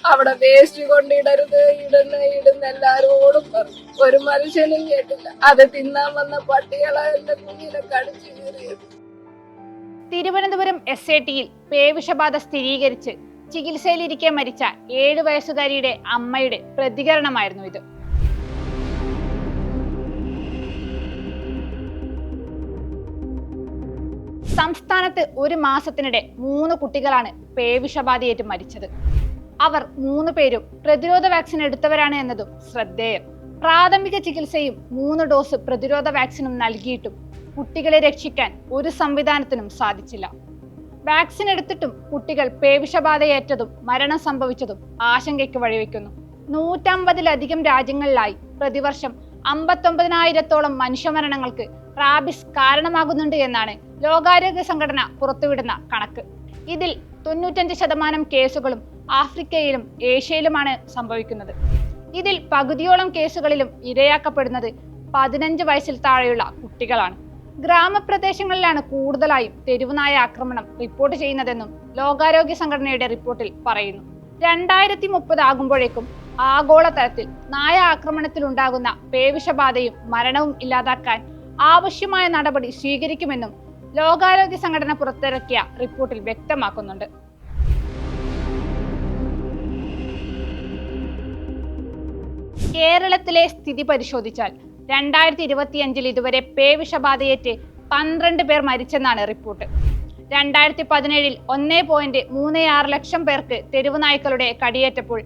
അവിടെ വേസ്റ്റ് കൊണ്ടിടരുത്, ഇടുന്ന എല്ലാരോടും പറഞ്ഞു. ഒരു മനുഷ്യനും കേട്ടില്ല. അത് തിന്നാൻ വന്ന പട്ടികളെ എന്റെ കുഞ്ഞിനെ കടിച്ചു കീറിയത്. തിരുവനന്തപുരം SATയിൽ പേവിഷബാധ സ്ഥിരീകരിച്ച് ചികിത്സയിലിരിക്കെ മരിച്ച 7 വയസ്സുകാരിയുടെ അമ്മയുടെ പ്രതികരണമായിരുന്നു ഇത്. സംസ്ഥാനത്ത് ഒരു മാസത്തിനിടെ 3 കുട്ടികളാണ് പേവിഷബാധയേറ്റ് മരിച്ചത്. അവർ 3 പേരും പ്രതിരോധ വാക്സിൻ എടുത്തവരാണ് എന്നതും ശ്രദ്ധേയം. പ്രാഥമിക ചികിത്സയും 3 ഡോസ് പ്രതിരോധ വാക്സിനും നൽകിയിട്ടും കുട്ടികളെ രക്ഷിക്കാൻ ഒരു സംവിധാനത്തിനും സാധിച്ചില്ല. വാക്സിൻ എടുത്തിട്ടും കുട്ടികൾ പേവിഷബാധയേറ്റതും മരണം സംഭവിച്ചതും ആശങ്കയ്ക്ക് വഴിവെക്കുന്നു. 150-ലധികം രാജ്യങ്ങളിലായി പ്രതിവർഷം 59,000-ഓളം മനുഷ്യമരണങ്ങൾക്ക് റാബിസ് കാരണമാകുന്നുണ്ട് എന്നാണ് ലോകാരോഗ്യ സംഘടന പുറത്തുവിടുന്ന കണക്ക്. ഇതിൽ 95% കേസുകളും ആഫ്രിക്കയിലും ഏഷ്യയിലുമാണ് സംഭവിക്കുന്നത്. ഇതിൽ പകുതിയോളം കേസുകളിലും ഇരയാക്കപ്പെടുന്നത് 15 വയസ്സിൽ താഴെയുള്ള കുട്ടികളാണ്. ഗ്രാമപ്രദേശങ്ങളിലാണ് കൂടുതലായും തെരുവുനായ ആക്രമണം റിപ്പോർട്ട് ചെയ്യുന്നതെന്നും ലോകാരോഗ്യ സംഘടനയുടെ റിപ്പോർട്ടിൽ പറയുന്നു. 2030 ആകുമ്പോഴേക്കും ആഗോളതലത്തിൽ നായ ആക്രമണത്തിലുണ്ടാകുന്ന പേവിഷബാധയും മരണവും ഇല്ലാതാക്കാൻ ആവശ്യമായ നടപടി സ്വീകരിക്കുമെന്നും ലോകാരോഗ്യ സംഘടന പുറത്തിറക്കിയ റിപ്പോർട്ടിൽ വ്യക്തമാക്കുന്നുണ്ട്. കേരളത്തിലെ സ്ഥിതി പരിശോധിച്ചാൽ 2025 ഇതുവരെ പേവിഷബാധയേറ്റ് 12 പേർ മരിച്ചെന്നാണ് റിപ്പോർട്ട്. 2017 1.36 ലക്ഷം പേർക്ക് തെരുവുനായ്ക്കളുടെ കടിയേറ്റപ്പോൾ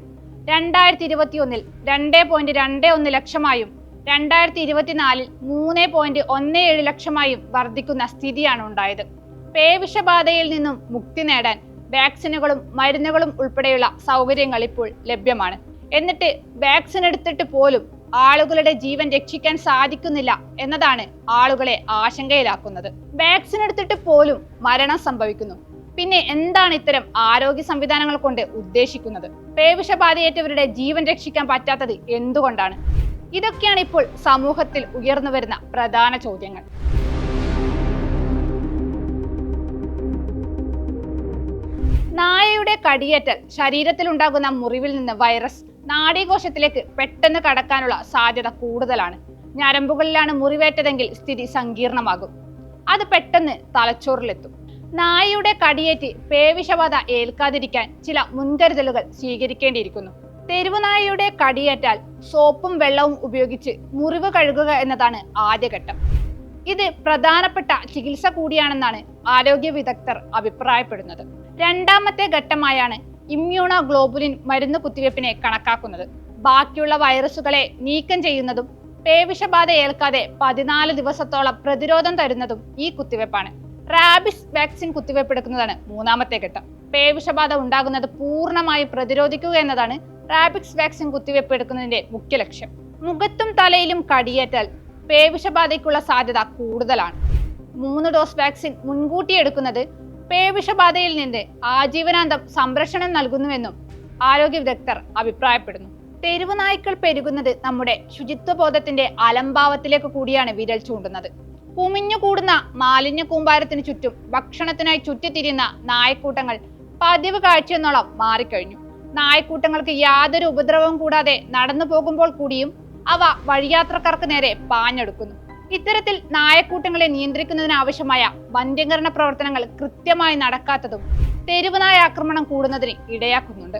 2021 2.21 ലക്ഷമായും 2024 3.17 ലക്ഷമായും വർദ്ധിക്കുന്ന സ്ഥിതിയാണ് ഉണ്ടായത്. പേവിഷബാധയിൽ നിന്നും മുക്തി നേടാൻ വാക്സിനുകളും മരുന്നുകളും ഉൾപ്പെടെയുള്ള സൗകര്യങ്ങൾ ഇപ്പോൾ ലഭ്യമാണ്. എന്നിട്ട് വാക്സിൻ എടുത്തിട്ട് പോലും ആളുകളുടെ ജീവൻ രക്ഷിക്കാൻ സാധിക്കുന്നില്ല എന്നതാണ് ആളുകളെ ആശങ്കയിലാക്കുന്നത്. വാക്സിൻ എടുത്തിട്ട് പോലും മരണം സംഭവിക്കുന്നു. പിന്നെ എന്താണ് ഇത്തരം ആരോഗ്യ സംവിധാനങ്ങൾ കൊണ്ട് ഉദ്ദേശിക്കുന്നത്? പേവിഷബാധയേറ്റവരുടെ ജീവൻ രക്ഷിക്കാൻ പറ്റാത്തത് എന്തുകൊണ്ടാണ്? ഇതൊക്കെയാണ് ഇപ്പോൾ സമൂഹത്തിൽ ഉയർന്നു വരുന്ന പ്രധാന ചോദ്യങ്ങൾ. നായയുടെ കടിയേറ്റാൽ ശരീരത്തിൽ ഉണ്ടാകുന്ന മുറിവിൽ നിന്ന് വൈറസ് നാഡീകോശത്തിലേക്ക് പെട്ടെന്ന് കടക്കാനുള്ള സാധ്യത കൂടുതലാണ്. ഞരമ്പുകളിലാണ് മുറിവേറ്റതെങ്കിൽ സ്ഥിതി സങ്കീർണമാകും. അത് പെട്ടെന്ന് തലച്ചോറിലെത്തും. നായയുടെ കടിയേറ്റ് പേവിഷബാധ ഏൽക്കാതിരിക്കാൻ ചില മുൻകരുതലുകൾ സ്വീകരിക്കേണ്ടിയിരിക്കുന്നു. തെരുവുനായയുടെ കടിയേറ്റാൽ സോപ്പും വെള്ളവും ഉപയോഗിച്ച് മുറിവ് കഴുകുക എന്നതാണ് ആദ്യഘട്ടം. ഇത് പ്രധാനപ്പെട്ട ചികിത്സ കൂടിയാണെന്നാണ് ആരോഗ്യ വിദഗ്ധർ അഭിപ്രായപ്പെടുന്നത്. രണ്ടാമത്തെ ഘട്ടമായാണ് ഇമ്മ്യൂണോ ഗ്ലോബുലിൻ മരുന്ന് കുത്തിവയ്പ്പിനെ കണക്കാക്കുന്നത്. ബാക്കിയുള്ള വൈറസുകളെ നീക്കം ചെയ്യുന്നതും പേവിഷബാധ ഏൽക്കാതെ 14 ദിവസത്തോളം പ്രതിരോധം തരുന്നതും ഈ കുത്തിവയ്പ്പാണ്. റാബിസ് വാക്സിൻ കുത്തിവയ്പ്പെടുക്കുന്നതാണ് മൂന്നാമത്തെ ഘട്ടം. പേവിഷബാധ ഉണ്ടാകുന്നത് പൂർണ്ണമായും പ്രതിരോധിക്കുക എന്നതാണ് റാബിസ് വാക്സിൻ കുത്തിവയ്പ്പ് എടുക്കുന്നതിന്റെ മുഖ്യ ലക്ഷ്യം. മുഖത്തും തലയിലും കടിയേറ്റാൽ പേവിഷബാധയ്ക്കുള്ള സാധ്യത കൂടുതലാണ്. 3 ഡോസ് വാക്സിൻ മുൻകൂട്ടി എടുക്കുന്നത് പേവിഷബാധയിൽ നിന്ന് ആജീവനാന്തം സംരക്ഷണം നൽകുന്നുവെന്നും ആരോഗ്യ വിദഗ്ധർ അഭിപ്രായപ്പെടുന്നു. തെരുവുനായ്ക്കൾ പെരുകുന്നത് നമ്മുടെ ശുചിത്വബോധത്തിന്റെ അലംഭാവത്തിലേക്ക് കൂടിയാണ് വിരൽ ചൂണ്ടുന്നത്. കുമിഞ്ഞുകൂടുന്ന മാലിന്യ കൂമ്പാരത്തിന് ചുറ്റും ഭക്ഷണത്തിനായി ചുറ്റിത്തിരിയുന്ന നായക്കൂട്ടങ്ങൾ പതിവ് കാഴ്ചയെന്നോളം മാറിക്കഴിഞ്ഞു. നായക്കൂട്ടങ്ങൾക്ക് യാതൊരു ഉപദ്രവവും കൂടാതെ നടന്നു പോകുമ്പോൾ കൂടിയും അവ വഴിയാത്രക്കാർക്ക് നേരെ പാഞ്ഞെടുക്കുന്നു. ഇത്തരത്തിൽ നായക്കൂട്ടങ്ങളെ നിയന്ത്രിക്കുന്നതിനാവശ്യമായ വന്ധ്യംകരണ പ്രവർത്തനങ്ങൾ കൃത്യമായി നടക്കാത്തതും തെരുവുനായ ആക്രമണം കൂടുന്നതിന് ഇടയാക്കുന്നുണ്ട്.